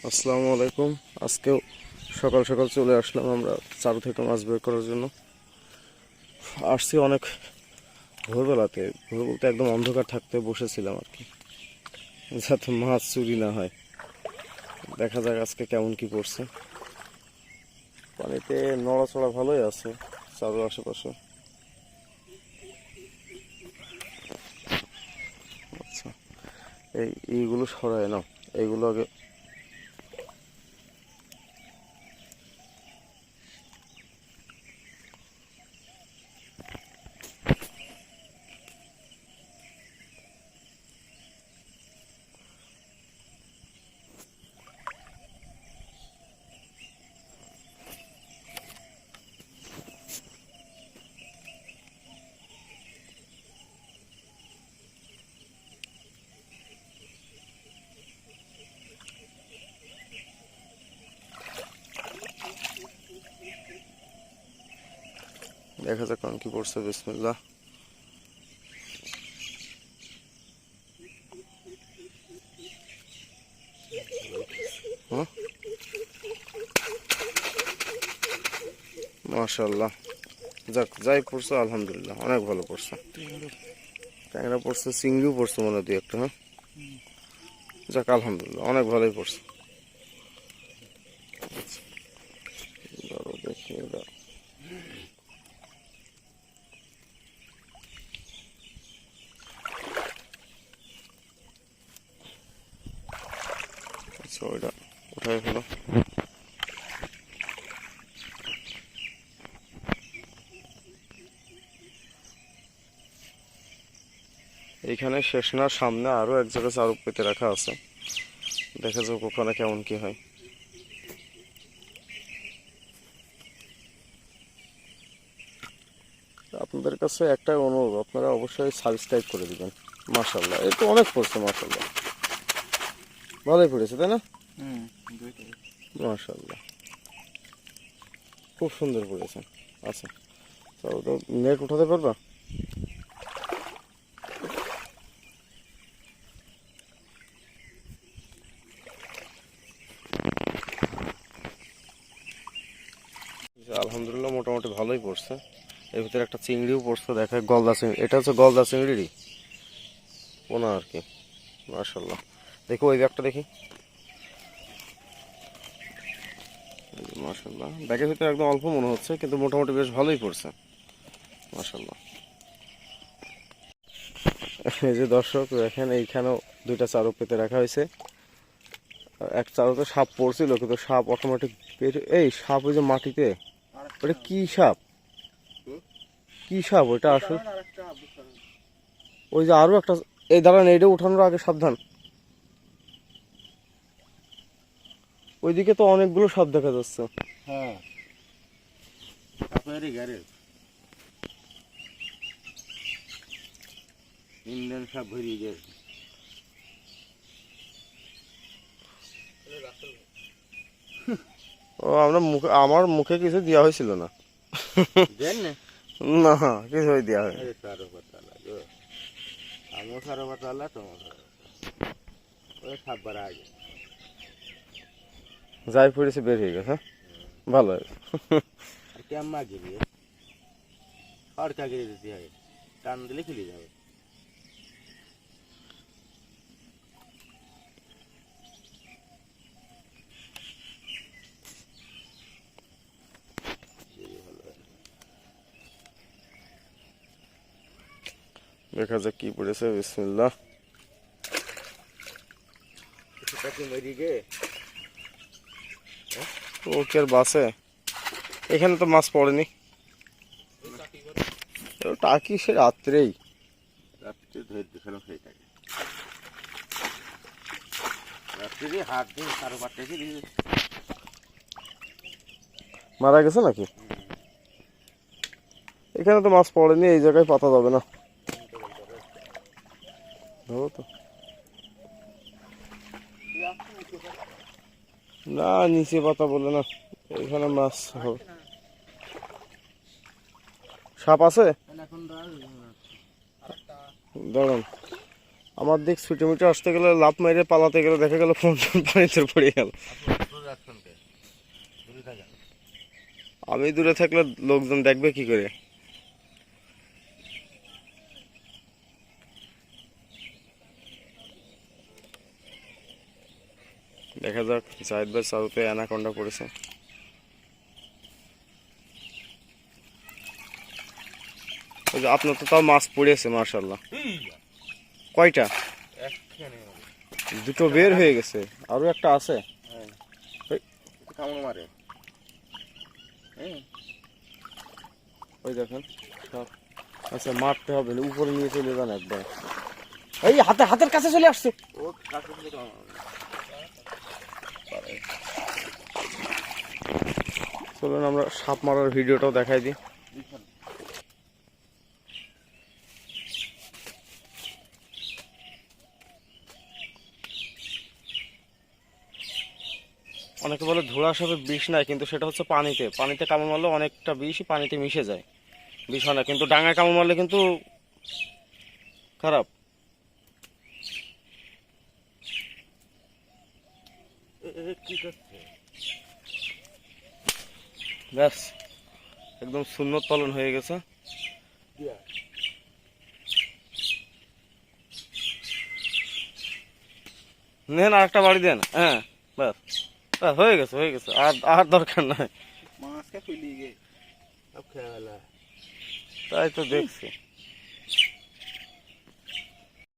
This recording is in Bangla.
আসসালামু আলাইকুম। আজকেও সকাল সকাল চলে আসলাম আমরা চারু থেকে মাছ বের করার জন্য। আসছি অনেক ভোরবেলাতে, ভোর বলতে একদম অন্ধকার থাকতে বসেছিলাম আর কি, যাতে মাছ চুরি না হয়। দেখা যাক আজকে কেমন কি পড়ছে। পানিতে নড়াচড়া ভালোই আছে চারুর আশেপাশে। আচ্ছা, এইগুলো সরায় নাও, এইগুলো আগে। দেখা যাক কেমন কি পড়ছে। বিসমিল্লাহ। হ্যাঁ, মাশাআল্লাহ। যাক, যাই পড়ছে আলহামদুলিল্লাহ, অনেক ভালো পড়ছে। ট্যাংরা পড়ছে, চিংড়িও পড়ছে মনে হয় দুই একটা। হ্যাঁ, যাক আলহামদুলিল্লাহ, অনেক ভালোই পড়ছে। ধরো দেখি এটা। আচ্ছা, ওইটা উঠাই ফেলো। এইখানে শেষ না, সামনে আরো এক জায়গায় চারু পেতে রাখা আছে। দেখা যাক ওখানে কেমন কি হয়। আপনাদের কাছে একটা অনুরোধ, আপনারা অবশ্যই সাবস্ক্রাইব করে দিবেন। মাশাআল্লাহ, এই তো অনেক পড়ছে। মাশাআল্লাহ, ভালোই পড়েছে তাই না? মাশাআল্লাহ, খুব সুন্দর পড়েছে। আচ্ছা, চলো তো, নেট উঠাতে পারবা? আলহামদুলিল্লাহ, মোটামুটি ভালোই পড়ছে। এর ভিতরে একটা চিংড়িও পড়ছে, দেখায় গলদা চিংড়ি। এটা হচ্ছে গলদা চিংড়িরই পোনা আর কি। মাশাআল্লাহ, দেখো ওই ব্যাগটা দেখি। মাশাআল্লাহ, ব্যাগের ভিতরে একদম অল্প মনে হচ্ছে, কিন্তু মোটামুটি বেশ ভালোই পড়ছে। মাশাআল্লাহ। এই যে দর্শক দেখেন, এইখানেও দুইটা চারু পেতে রাখা হয়েছে। এক চারুতে সাপ পড়ছিল, কিন্তু সাপ অটোমেটিক এই সাপ ওই যে মাটিতে, ওটা কি সাপ? কি সাপ ওইটা আসলে? ওই যে আরো একটা, এই দাঁড়ান, এইটা উঠানোর আগে সাবধান। ওইদিকে তো অনেকগুলো সাপ দেখা যাচ্ছে। হ্যাঁ, ইন্ডিয়ান সব ভরিয়ে গেছে। ও, আমরা মুখে, আমার মুখে কিছু দেওয়া হয়েছিল না। দেন না, না, কিছুই দেওয়া হয়। সারো পাতালা গো, আমিও সারো পাতালা, তোমার ওই সাপ বাড়া আগে যাই পড়েছে বের হয়ে গেছে। ভালো হয়েছে। আর কেমন গিয়ে আর কাকে দিতে হয়, টান দিলে খুলে যাবে। দেখা যাক কি পড়েছে। বিসমিল্লাহ। ও কি আর বাসে? এখানে তো মাছ পড়েনি। টাকি সে রাত্রেই। রাত্রে ধরে দেখানো সেই থাকে, রাত্রে হাত দিয়ে সারো পাঠাইছে দিয়ে মারা গেছে নাকি? এখানে তো মাছ পড়েনি, এই জায়গায় পাতা যাবে না। ধরো তো। না, নিচে পাতা বলে না, এখানে মাছ হবে। সাপ আছে? দাঁড়ান, আমার দিক ছুটে মুটে আসতে গেলে লাফ মেরে পালাতে গেলে দেখা গেল ফোন পানিতে পড়ে গেল। আমি দূরে থাকলে লোকজন দেখবে কি করে? দেখা যাক জাহিদ ভাই চারুতে অ্যানাকোন্ডা পড়েছে। ওই যে আপনার তো তাও মাছ পড়েছে মাশাআল্লাহ। কয়টা? দুটো বের হয়ে গেছে, আরো একটা আছে। কামড় মারে। ওই দেখেন সব। আচ্ছা মারতে হবে না, উপরে নিয়ে চলে যান একবার। এই হাতের কাছে চলে আসছে। ও কাছে থেকে কামড় মারে। চলুন আমরা সাপ মারার ভিডিওটাও দেখাই দিই। অনেকে বলে ধোড়া সাপে বিষ নাই, কিন্তু সেটা হচ্ছে পানিতে। পানিতে কামড় মারলে অনেকটা বিষই পানিতে মিশে যায়, বিষ হয় না। কিন্তু ডাঙায় কামড় মারলে কিন্তু খারাপ। কি করছে? ব্যাস একদম সুন্নত পালন হয়ে গেছে। নেন আর একটা বাড়ি দেন। হ্যাঁ ব্যাস ব্যাস হয়ে গেছে হয়ে গেছে, আর আর দরকার নাই। মাছকে ফেলিয়ে গে সব খেয়ে গেল। তাই তো দেখছি।